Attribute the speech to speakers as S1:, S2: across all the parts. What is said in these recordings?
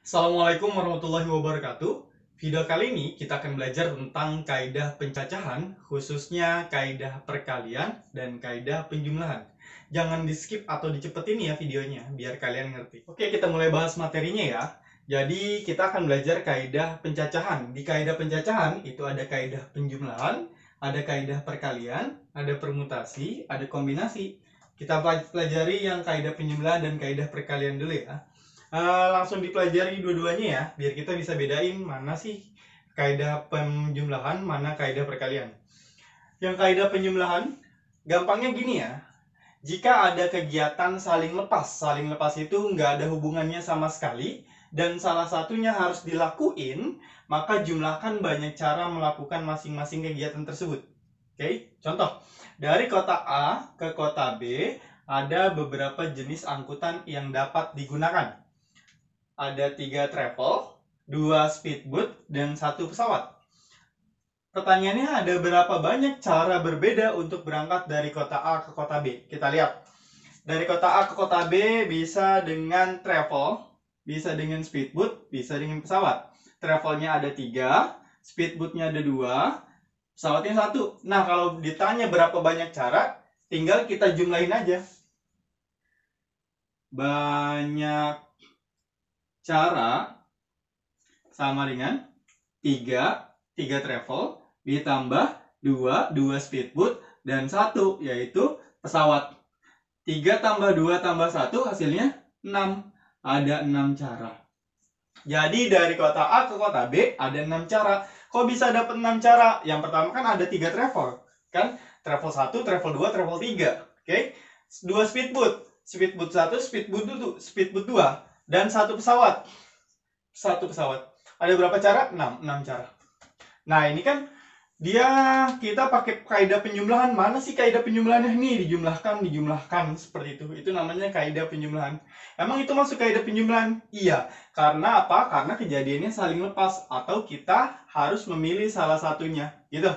S1: Assalamualaikum warahmatullahi wabarakatuh. Video kali ini kita akan belajar tentang kaidah pencacahan, khususnya kaidah perkalian dan kaidah penjumlahan. Jangan di skip atau dicepetin ya videonya, biar kalian ngerti. Oke, kita mulai bahas materinya ya. Jadi kita akan belajar kaidah pencacahan. Di kaidah pencacahan itu ada kaidah penjumlahan, ada kaidah perkalian, ada permutasi, ada kombinasi. Kita pelajari yang kaidah penjumlahan dan kaidah perkalian dulu ya. Langsung dipelajari dua-duanya ya, biar kita bisa bedain mana sih kaidah penjumlahan, mana kaidah perkalian. Yang kaidah penjumlahan, gampangnya gini ya. Jika ada kegiatan saling lepas itu nggak ada hubungannya sama sekali, dan salah satunya harus dilakuin, maka jumlahkan banyak cara melakukan masing-masing kegiatan tersebut. Oke, contoh. Dari kota A ke kota B, ada beberapa jenis angkutan yang dapat digunakan. Ada 3 travel, 2 speedboat, dan 1 pesawat. Pertanyaannya, ada berapa banyak cara berbeda untuk berangkat dari kota A ke kota B? Kita lihat. Dari kota A ke kota B bisa dengan travel, bisa dengan speedboat, bisa dengan pesawat. Travelnya ada 3, speedboatnya ada 2, pesawatnya 1. Nah, kalau ditanya berapa banyak cara, tinggal kita jumlahin aja. Banyak cara sama dengan 3 travel ditambah 2 speedboat dan 1 yaitu pesawat. 3 tambah 2 tambah 1 hasilnya 6. Ada 6 cara. Jadi dari kota A ke kota B ada 6 cara. Kok bisa dapat 6 cara? Yang pertama kan ada 3 travel. Kan travel 1, travel 2, travel 3. Oke. 2 speedboat. Speedboat 1, speedboat 2. Dan 1 pesawat. 1 pesawat. Ada berapa cara? 6 cara. Nah, ini kan kita pakai kaidah penjumlahan. Mana sih kaidah penjumlahannya? Nih, dijumlahkan seperti itu. Itu namanya kaidah penjumlahan. Emang itu masuk kaidah penjumlahan? Iya. Karena apa? Karena kejadiannya saling lepas atau kita harus memilih salah satunya, gitu.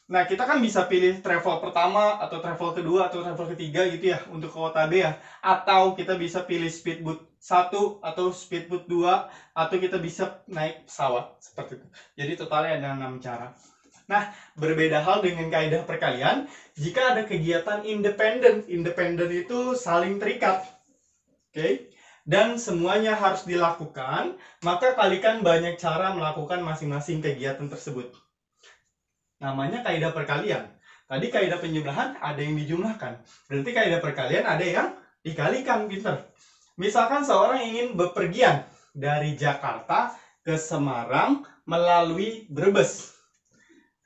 S1: Nah, kita kan bisa pilih travel pertama atau travel kedua atau travel ketiga gitu ya untuk ke kota B ya. Atau kita bisa pilih speedboat 1 atau speedboat 2 atau kita bisa naik pesawat seperti itu. Jadi totalnya ada 6 cara. Nah, berbeda hal dengan kaidah perkalian, jika ada kegiatan independen. Independen itu saling terikat. Oke? Dan semuanya harus dilakukan, maka kalikan banyak cara melakukan masing-masing kegiatan tersebut. Namanya kaidah perkalian. Tadi kaidah penjumlahan ada yang dijumlahkan. Berarti kaidah perkalian ada yang dikalikan, pinter. Misalkan seorang ingin bepergian dari Jakarta ke Semarang melalui Brebes.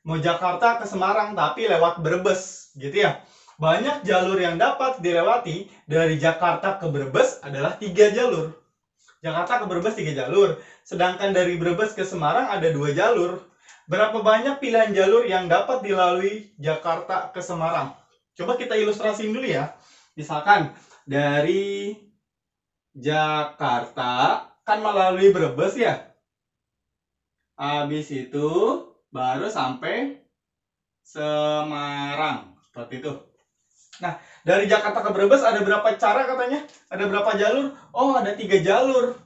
S1: Mau Jakarta ke Semarang tapi lewat Brebes, gitu ya. Banyak jalur yang dapat dilewati. Dari Jakarta ke Brebes adalah 3 jalur. Jakarta ke Brebes 3 jalur. Sedangkan dari Brebes ke Semarang ada 2 jalur. Berapa banyak pilihan jalur yang dapat dilalui Jakarta ke Semarang? Coba kita ilustrasiin dulu ya. Misalkan dari Jakarta kan melalui Brebes ya. Habis itu baru sampai Semarang. Seperti itu. Nah, dari Jakarta ke Brebes ada berapa cara katanya? Ada berapa jalur? Oh, ada 3 jalur.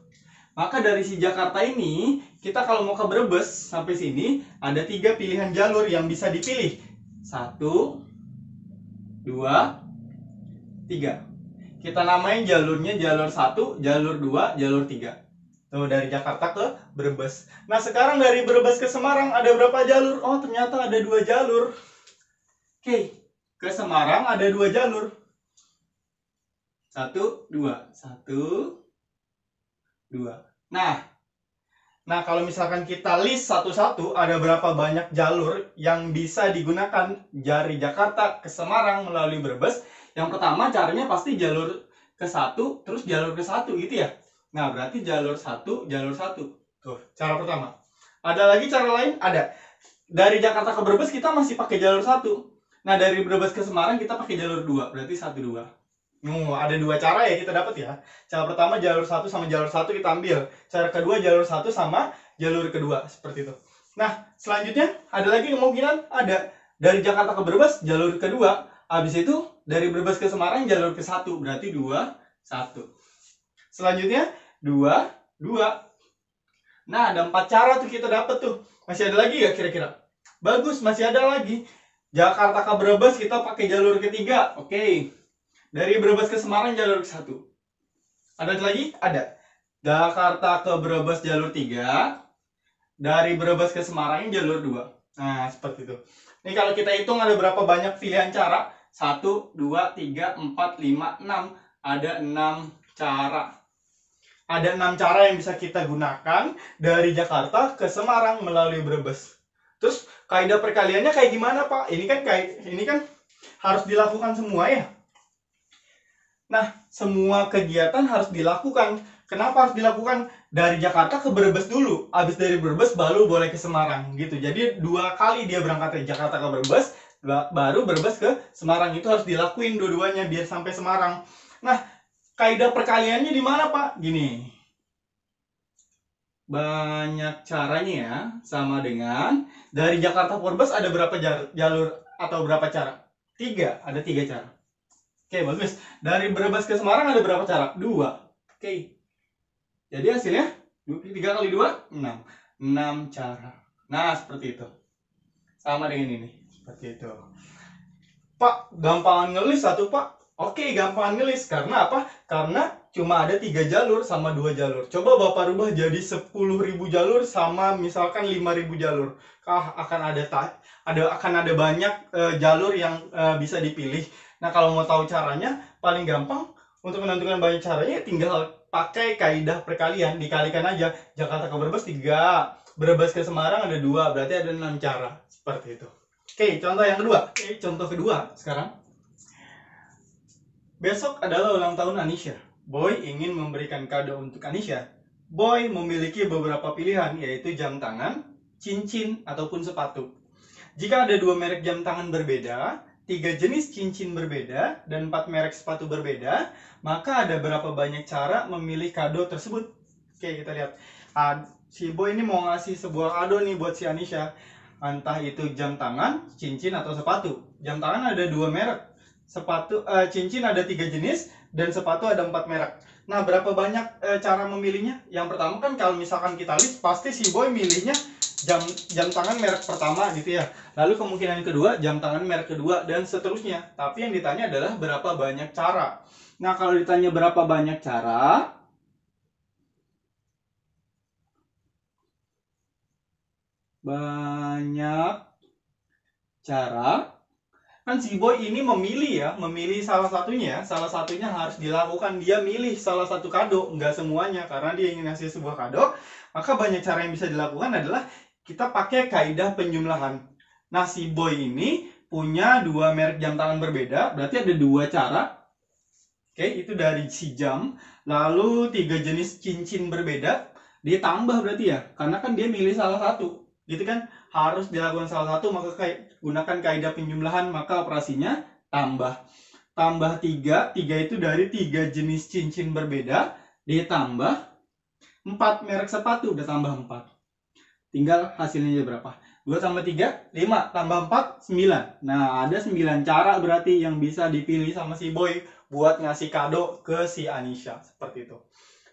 S1: Maka dari si Jakarta ini, kita kalau mau ke Brebes sampai sini, ada 3 pilihan jalur yang bisa dipilih. 1, 2, 3. Kita namain jalurnya jalur 1, jalur 2, jalur 3. Tuh, dari Jakarta ke Brebes. Nah, sekarang dari Brebes ke Semarang ada berapa jalur? Oh, ternyata ada 2 jalur. Oke, ke Semarang ada 2 jalur. 1, 2. 1, 2. Nah, kalau misalkan kita list satu-satu, ada berapa banyak jalur yang bisa digunakan dari Jakarta ke Semarang melalui Brebes. Yang pertama caranya pasti jalur ke 1, terus jalur ke 1 gitu ya. Nah, berarti jalur 1, jalur 1. Tuh, cara pertama. Ada lagi cara lain? Ada. Dari Jakarta ke Brebes kita masih pakai jalur 1. Nah, dari Brebes ke Semarang kita pakai jalur 2, berarti 1, 2. Ada 2 cara ya kita dapat ya. Cara pertama jalur 1 sama jalur 1 kita ambil. Cara kedua jalur 1 sama jalur kedua, seperti itu. Nah, selanjutnya ada lagi kemungkinan ada dari Jakarta ke Brebes jalur kedua. Habis itu dari Brebes ke Semarang jalur ke 1, berarti 2, 1. Selanjutnya 2, 2. Nah, ada 4 cara tuh kita dapat tuh. Masih ada lagi nggak kira-kira? Bagus, masih ada lagi. Jakarta ke Brebes kita pakai jalur ketiga. Oke. Dari Brebes ke Semarang jalur ke-1. Ada lagi? Ada. Jakarta ke Brebes jalur 3. Dari Brebes ke Semarang jalur 2. Nah, seperti itu. Ini kalau kita hitung ada berapa banyak pilihan cara? 1, 2, 3, 4, 5, 6. Ada 6 cara. Ada 6 cara yang bisa kita gunakan dari Jakarta ke Semarang melalui Brebes. Terus kaidah perkaliannya kayak gimana, Pak? Ini kan harus dilakukan semua ya. Nah, semua kegiatan harus dilakukan. Kenapa harus dilakukan? Dari Jakarta ke Brebes dulu. Habis dari Brebes baru boleh ke Semarang gitu. Jadi 2 kali dia berangkat dari Jakarta ke Brebes, baru Brebes ke Semarang. Itu harus dilakuin dua-duanya biar sampai Semarang. Nah, kaidah perkaliannya di mana, Pak? Gini. Banyak caranya ya, sama dengan dari Jakarta ke Brebes ada berapa jalur atau berapa cara? 3, ada 3 cara. Oke, bagus. Dari Brebes ke Semarang ada berapa cara? 2. Oke. Jadi hasilnya 3 kali 2, 6. 6 cara. Nah, seperti itu. Sama dengan ini. Seperti itu. Pak, gampangan ngelis satu, Pak. Oke, gampangan ngelis. Karena apa? Karena cuma ada 3 jalur sama 2 jalur. Coba Bapak rubah jadi 10.000 jalur sama misalkan 5.000 jalur. Akan ada banyak jalur yang bisa dipilih. Nah, kalau mau tahu caranya, paling gampang untuk menentukan banyak caranya tinggal pakai kaidah perkalian. Dikalikan aja. Jakarta ke Brebes 3, Brebes ke Semarang ada 2, berarti ada 6 cara. Seperti itu. Oke, contoh yang kedua. Contoh kedua sekarang. Besok adalah ulang tahun Anisha. Boy ingin memberikan kado untuk Anisha. Boy memiliki beberapa pilihan, yaitu jam tangan, cincin, ataupun sepatu. Jika ada 2 merek jam tangan berbeda, 3 jenis cincin berbeda, dan 4 merek sepatu berbeda, maka ada berapa banyak cara memilih kado tersebut? Oke, kita lihat. Si Boy ini mau ngasih sebuah kado nih buat si Anisha. Entah itu jam tangan, cincin, atau sepatu. Jam tangan ada 2 merek. Cincin ada 3 jenis, dan sepatu ada 4 merek. Nah, berapa banyak cara memilihnya? Yang pertama kan kalau misalkan kita list, pasti si Boy milihnya jam tangan merek pertama gitu ya. Lalu kemungkinan kedua jam tangan merek kedua, dan seterusnya. Tapi yang ditanya adalah berapa banyak cara. Nah, kalau ditanya berapa banyak cara, kan si Boy ini memilih salah satunya. Salah satunya harus dilakukan, dia milih salah satu kado, nggak semuanya, karena dia ingin ngasih sebuah kado. Maka banyak cara yang bisa dilakukan adalah kita pakai kaidah penjumlahan. Nah, si Boy ini punya 2 merek jam tangan berbeda, berarti ada 2 cara. Oke, itu dari si jam. Lalu 3 jenis cincin berbeda, ditambah berarti ya, karena kan dia milih salah satu, gitu kan, harus dilakukan salah satu, maka gunakan kaidah penjumlahan, maka operasinya tambah 3 itu dari 3 jenis cincin berbeda, ditambah 4 merek sepatu, udah tambah 4. Tinggal hasilnya berapa? 2 tambah 3, 5, tambah 4, 9. Nah, ada 9 cara berarti yang bisa dipilih sama si Boy buat ngasih kado ke si Anisha. Seperti itu.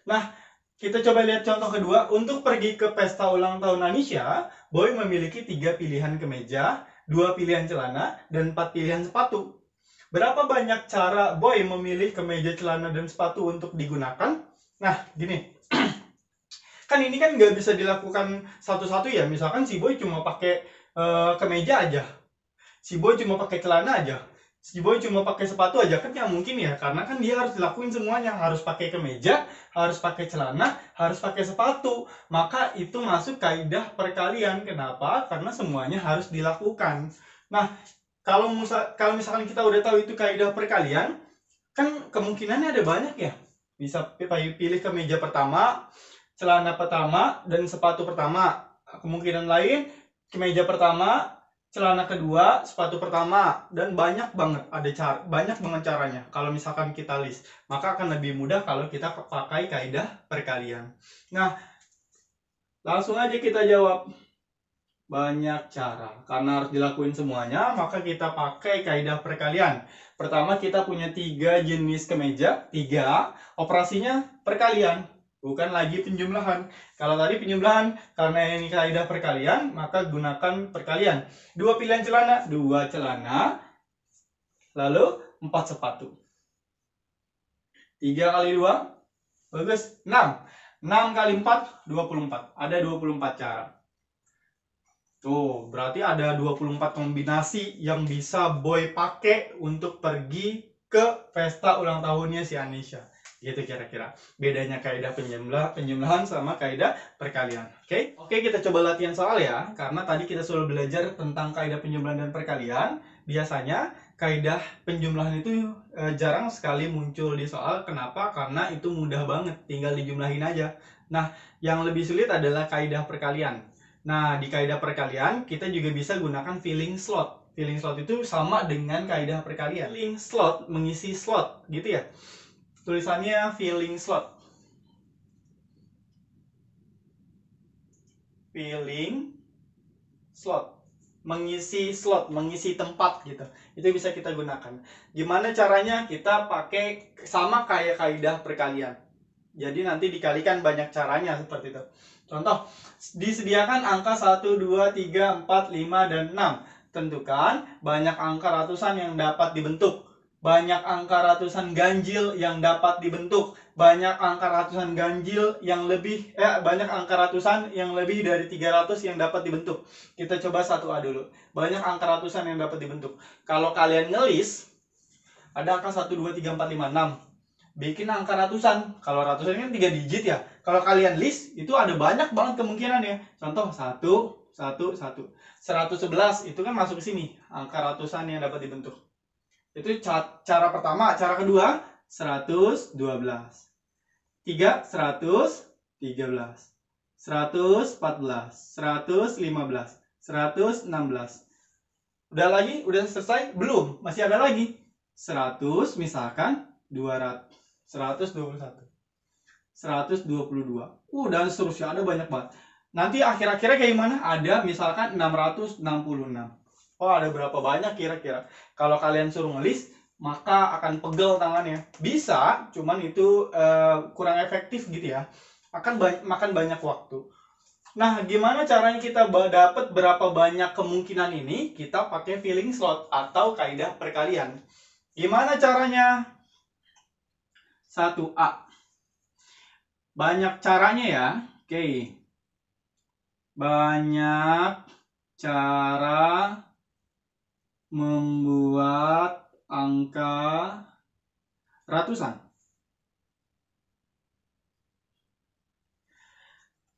S1: Nah, kita coba lihat contoh kedua. Untuk pergi ke pesta ulang tahun Anisha, Boy memiliki 3 pilihan kemeja, 2 pilihan celana, dan 4 pilihan sepatu. Berapa banyak cara Boy memilih kemeja, celana, dan sepatu untuk digunakan? Nah, gini. Kan ini kan nggak bisa dilakukan satu-satu ya. Misalkan si Boy cuma pakai kemeja aja. Si Boy cuma pakai celana aja. Si Boy cuma pakai sepatu aja, kan nggak mungkin ya, karena kan dia harus dilakuin semuanya, harus pakai kemeja, harus pakai celana, harus pakai sepatu. Maka itu masuk kaidah perkalian. Kenapa? Karena semuanya harus dilakukan. Nah, kalau misalkan kita udah tahu itu kaidah perkalian, kan kemungkinannya ada banyak ya. Bisa pilih kemeja pertama, celana pertama, dan sepatu pertama. Kemungkinan lain kemeja pertama, celana kedua, sepatu pertama, dan banyak banget caranya. Kalau misalkan kita list, maka akan lebih mudah kalau kita pakai kaidah perkalian. Nah, langsung aja kita jawab. Banyak cara. Karena harus dilakuin semuanya, maka kita pakai kaidah perkalian. Pertama, kita punya 3 jenis kemeja, 3, operasinya perkalian. bukan lagi penjumlahan. Kalau tadi penjumlahan, karena ini kaidah perkalian, maka gunakan perkalian. 2 pilihan celana, 2 celana, lalu 4 sepatu. 3 kali 2, bagus, 6. 6 kali 4, 24. Ada 24 cara. Tuh, berarti ada 24 kombinasi yang bisa Boy pakai untuk pergi ke pesta ulang tahunnya si Anisha. Gitu kira-kira. Bedanya kaidah penjumlahan sama kaidah perkalian. Oke, kita coba latihan soal ya. Karena tadi kita sudah belajar tentang kaidah penjumlahan dan perkalian. Biasanya kaidah penjumlahan itu jarang sekali muncul di soal. Kenapa? Karena itu mudah banget, tinggal dijumlahin aja. Nah, yang lebih sulit adalah kaidah perkalian. Nah, di kaidah perkalian kita juga bisa gunakan filling slot. Filling slot itu sama dengan kaidah perkalian. Filling slot, mengisi slot, gitu ya. Tulisannya filling slot. Filling slot. Mengisi slot, mengisi tempat gitu. Itu bisa kita gunakan. Gimana caranya? Kita pakai sama kayak kaidah perkalian. Jadi nanti dikalikan banyak caranya seperti itu. Contoh, disediakan angka 1, 2, 3, 4, 5, dan 6. Tentukan banyak angka ratusan yang dapat dibentuk. Banyak angka ratusan ganjil yang dapat dibentuk. Banyak angka ratusan ganjil yang lebih banyak angka ratusan yang lebih dari 300 yang dapat dibentuk. Kita coba 1A dulu. Banyak angka ratusan yang dapat dibentuk. Kalau kalian ngelis, ada angka 1, 2, 3, 4, 5, 6. Bikin angka ratusan. Kalau ratusan kan 3 digit ya. Kalau kalian list, itu ada banyak banget kemungkinan ya. Contoh 1, 1, 1. 111 itu kan masuk ke sini. Angka ratusan yang dapat dibentuk. Itu cara pertama. Cara kedua, 112. 3, 113. 114. 115. 116. Udah lagi? Udah selesai? Belum. Masih ada lagi. 100 misalkan 200. 121, 122, dan seterusnya, ada banyak banget. Nanti akhir-akhirnya kayak gimana? Ada misalkan 666. Oh, ada berapa banyak kira-kira? Kalau kalian suruh ngelis, maka akan pegel tangannya. Bisa, cuman itu kurang efektif gitu ya. Akan makan banyak waktu. Nah, gimana caranya kita dapat berapa banyak kemungkinan ini? Kita pakai filling slot atau kaidah perkalian. Gimana caranya? 1A. Banyak caranya ya. Oke. Banyak cara membuat angka ratusan.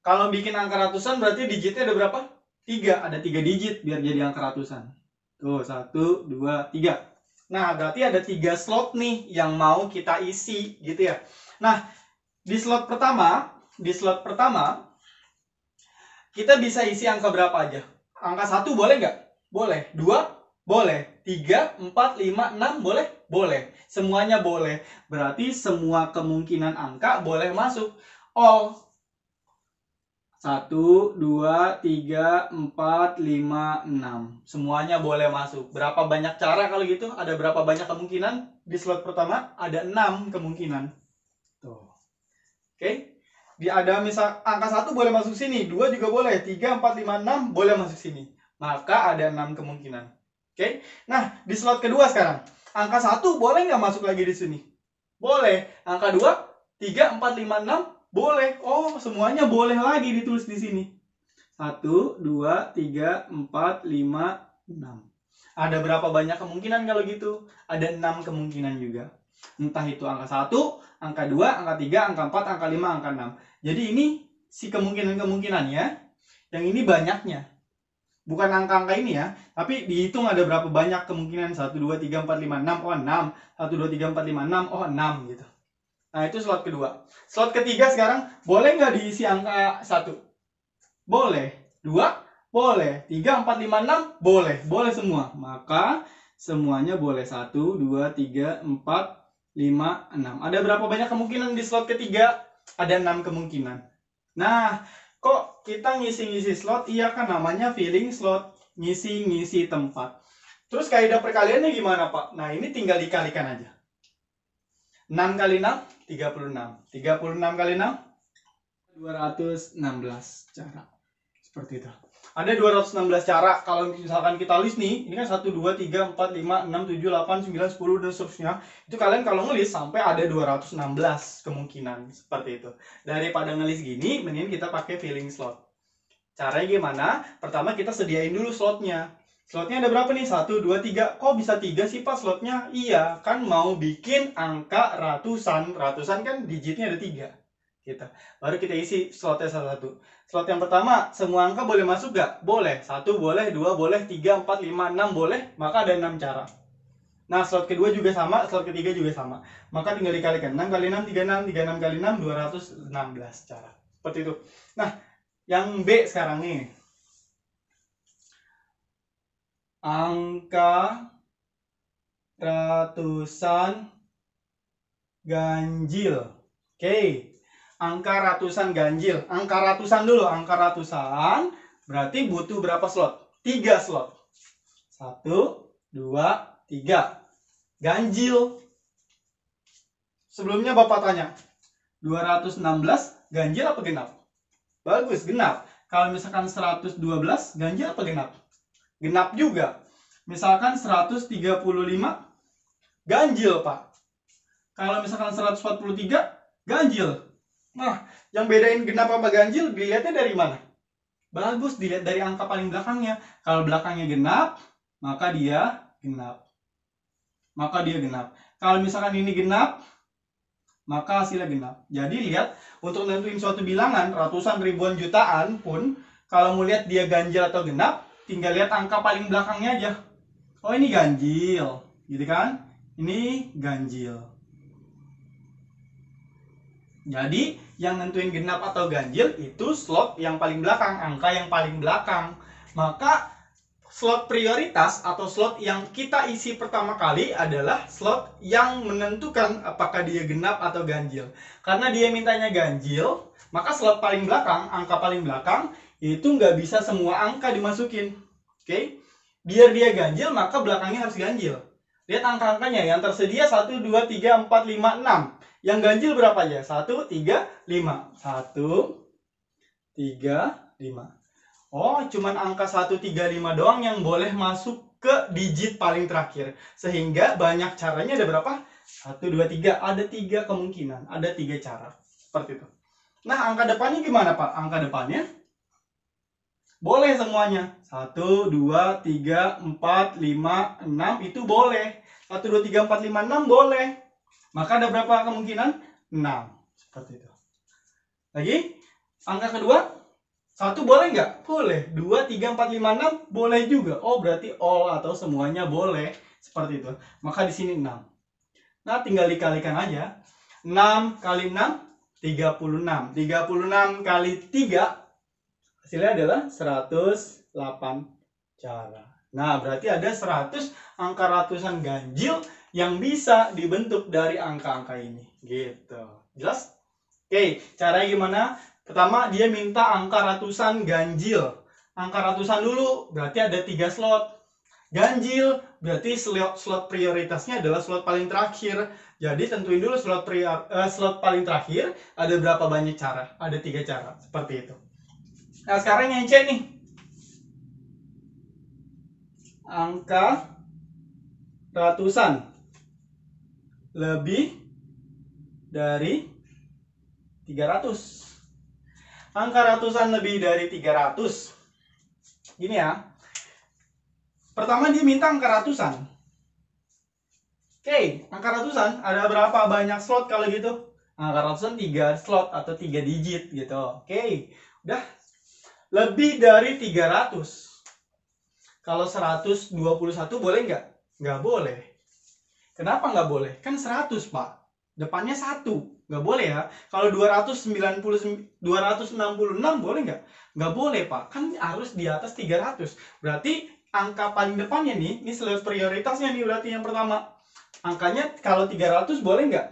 S1: Kalau bikin angka ratusan berarti digitnya ada berapa? 3. Ada 3 digit biar jadi angka ratusan. Tuh, 1, 2, 3. Nah, berarti ada 3 slot nih yang mau kita isi gitu ya. Nah, di slot pertama kita bisa isi angka berapa aja? Angka 1 boleh nggak? Boleh. 2 boleh. 3, 4, 5, 6 boleh? Boleh. Semuanya boleh. Berarti semua kemungkinan angka boleh masuk. All. 1, 2, 3, 4, 5, 6. Semuanya boleh masuk. Berapa banyak cara kalau gitu? Ada berapa banyak kemungkinan? Di slot pertama ada 6 kemungkinan. Tuh. Oke. Ada misal angka 1 boleh masuk sini, 2 juga boleh, 3, 4, 5, 6 boleh masuk sini. Maka ada 6 kemungkinan. Oke. Nah, di slot kedua sekarang. Angka 1 boleh nggak masuk lagi di sini? Boleh. Angka 2, 3, 4, 5, 6 boleh. Oh, semuanya boleh lagi ditulis di sini. 1, 2, 3, 4, 5, 6. Ada berapa banyak kemungkinan kalau gitu? Ada 6 kemungkinan juga. Entah itu angka 1, angka 2, angka 3, angka 4, angka 5, angka 6. Jadi ini si kemungkinan-kemungkinannya. Yang ini banyaknya. Bukan angka-angka ini ya, tapi dihitung ada berapa banyak kemungkinan. 1, 2, 3, 4, 5, 6. Oh, 6. 1, 2, 3, 4, 5, 6. Oh, 6 gitu. Nah, itu slot kedua. Slot ketiga sekarang, boleh nggak diisi angka 1? Boleh. 2? Boleh. 3, 4, 5, 6? Boleh. Boleh semua. Maka semuanya boleh. 1, 2, 3, 4, 5, 6. Ada berapa banyak kemungkinan di slot ketiga? Ada 6 kemungkinan. Nah, kok kita ngisi-ngisi slot? Iya kan, namanya filling slot. Ngisi-ngisi tempat. Terus kaidah perkaliannya gimana, Pak? Nah, ini tinggal dikalikan aja. 6 kali 6, 36. 36 kali 6, 216 cara. Seperti itu. Ada 216 cara. Kalau misalkan kita list nih, ini kan 1, 2, 3, 4, 5, 6, 7, 8, 9, 10, dan seterusnya. Itu kalian kalau ngelist sampai ada 216 kemungkinan. Seperti itu. Daripada ngelist gini, mending kita pakai filling slot. Caranya gimana? Pertama kita sediain dulu slotnya. Slotnya ada berapa nih? 1, 2, 3. Kok bisa 3 sih Pak slotnya? Iya, kan mau bikin angka ratusan. Ratusan kan digitnya ada 3. Gitu. Baru kita isi slotnya satu-satu. Slot yang pertama, semua angka boleh masuk gak? Boleh. 1 boleh, 2 boleh, 3, 4, 5, 6 boleh. Maka ada 6 cara. Nah, slot kedua juga sama, slot ketiga juga sama. Maka tinggal dikalikan. 6 kali 6, 36, 36 kali 6, 216 cara. Seperti itu. Nah, yang B sekarang nih. Angka ratusan ganjil. Oke. Angka ratusan ganjil. Angka ratusan dulu. Angka ratusan berarti butuh berapa slot? 3 slot. 1, 2, 3. Ganjil. Sebelumnya Bapak tanya, 216 ganjil apa genap? Bagus, genap. Kalau misalkan 112 ganjil apa genap? Genap juga. Misalkan 135 ganjil, Pak. Kalau misalkan 143 ganjil. Nah, yang bedain genap apa ganjil dilihatnya dari mana? Bagus, dilihat dari angka paling belakangnya. Kalau belakangnya genap, maka dia genap. Kalau misalkan ini genap, maka hasilnya genap. Jadi lihat, untuk nentuin suatu bilangan ratusan, ribuan, jutaan pun, kalau mau lihat dia ganjil atau genap, tinggal lihat angka paling belakangnya aja. Oh, ini ganjil, gitu kan? Ini ganjil. Jadi, yang nentuin genap atau ganjil itu slot yang paling belakang, angka yang paling belakang. Maka, slot prioritas atau slot yang kita isi pertama kali adalah slot yang menentukan apakah dia genap atau ganjil. Karena dia mintanya ganjil, maka slot paling belakang, angka paling belakang, itu nggak bisa semua angka dimasukin. Oke? Biar dia ganjil, maka belakangnya harus ganjil. Lihat angka-angkanya, yang tersedia 1, 2, 3, 4, 5, 6. Yang ganjil berapa aja? 1, 3, 5. 1, 3, 5. Oh, cuman angka 1, 3, 5 doang yang boleh masuk ke digit paling terakhir. Sehingga banyak caranya ada berapa? 1, 2, 3. Ada 3 kemungkinan. Ada 3 cara. Seperti itu. Nah, angka depannya gimana, Pak? Angka depannya boleh semuanya. 1, 2, 3, 4, 5, 6 itu boleh. 1, 2, 3, 4, 5, 6 boleh. Maka ada berapa kemungkinan? 6. Seperti itu. Lagi, angka kedua, 1 boleh nggak? Boleh. 2, 3, 4, 5, 6 boleh juga. Oh, berarti all atau semuanya boleh. Seperti itu. Maka di sini 6. Nah, tinggal dikalikan aja. 6 kali 6, 36. 36 kali 3, hasilnya adalah 108 cara. Nah, berarti ada 100 angka ratusan ganjil yang bisa dibentuk dari angka-angka ini. Gitu. Jelas? Oke, caranya gimana? Pertama, dia minta angka ratusan ganjil. Angka ratusan dulu, berarti ada 3 slot. Ganjil, berarti slot prioritasnya adalah slot paling terakhir. Jadi, tentuin dulu slot paling terakhir, ada berapa banyak cara? Ada 3 cara, seperti itu. Nah, sekarang yang C nih. Angka ratusan lebih dari 300. Angka ratusan lebih dari 300. Gini ya. Pertama dia minta angka ratusan. Oke, angka ratusan ada berapa banyak slot kalau gitu? Angka ratusan 3 slot atau 3 digit gitu. Oke, udah. Lebih dari 300. Kalau 121 boleh nggak? Nggak boleh. Kenapa nggak boleh? Kan 100, Pak. Depannya 1. Nggak boleh ya. Kalau 266 boleh nggak? Nggak boleh, Pak. Kan harus di atas 300. Berarti angka paling depannya nih, ini slot prioritasnya nih berarti yang pertama. Angkanya kalau 300 boleh nggak?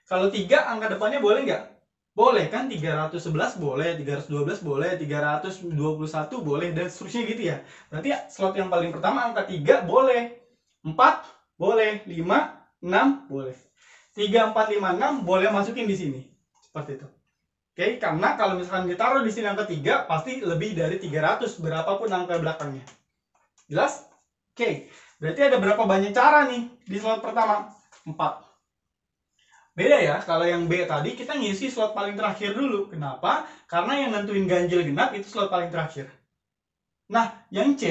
S1: Kalau 3 angka depannya boleh nggak? Boleh kan, 311 boleh, 312 boleh, 321 boleh, dan seterusnya gitu ya. Berarti slot yang paling pertama angka 3 boleh, 4 boleh, 5, 6 boleh. 3, 4, 5, 6 boleh masukin di sini. Seperti itu. Oke, karena kalau misalkan ditaruh di sini angka 3, pasti lebih dari 300, berapapun angka belakangnya. Jelas? Oke, berarti ada berapa banyak cara nih di slot pertama? 4. Beda ya, kalau yang B tadi kita ngisi slot paling terakhir dulu. Kenapa? Karena yang nentuin ganjil genap itu slot paling terakhir. Nah, yang C,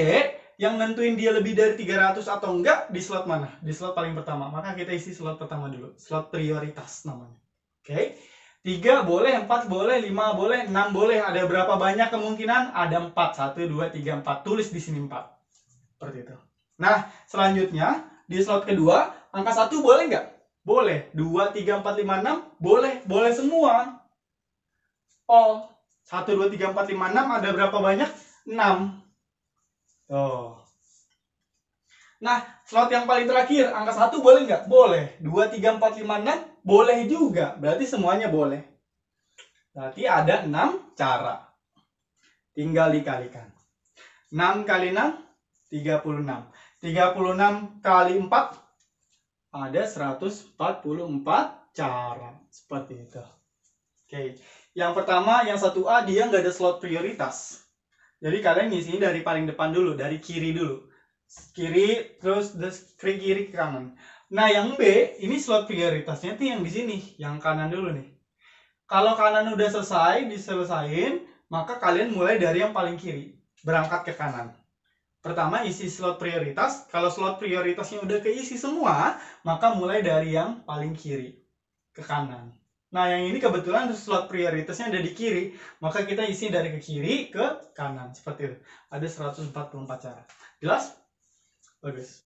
S1: yang nentuin dia lebih dari 300 atau enggak di slot mana? Di slot paling pertama. Maka kita isi slot pertama dulu. Slot prioritas namanya. Oke. 3 boleh, 4 boleh, 5 boleh, 6 boleh. Ada berapa banyak kemungkinan? Ada 4. 1, 2, 3, 4. Tulis di sini 4. Seperti itu. Nah, selanjutnya di slot kedua, angka 1 boleh nggak? Boleh. 2, 3, 4, 5, 6 boleh. Boleh semua. Oh, 1, 2, 3, 4, 5, 6 ada berapa banyak? 6. Oh. Nah, slot yang paling terakhir, angka 1 boleh nggak? Boleh. 2, 3, 4, 5, 6 boleh juga. Berarti semuanya boleh. Berarti ada 6 cara. Tinggal dikalikan. 6 kali 6, 36. 36 kali 4, ada 144 cara. Seperti itu. Oke. Yang pertama, yang 1A, dia nggak ada slot prioritas. Jadi kalian ngisinya dari paling depan dulu, dari kiri dulu. Kiri, terus kiri ke kanan. Nah, yang B, ini slot prioritasnya tuh yang di sini, yang kanan dulu nih. Kalau kanan udah selesai, diselesain, maka kalian mulai dari yang paling kiri, berangkat ke kanan. Pertama, isi slot prioritas. Kalau slot prioritasnya udah keisi semua, maka mulai dari yang paling kiri, ke kanan. Nah, yang ini kebetulan slot prioritasnya ada di kiri, maka kita isi dari ke kiri ke kanan. Seperti itu. Ada 144 cara. Jelas? Bagus.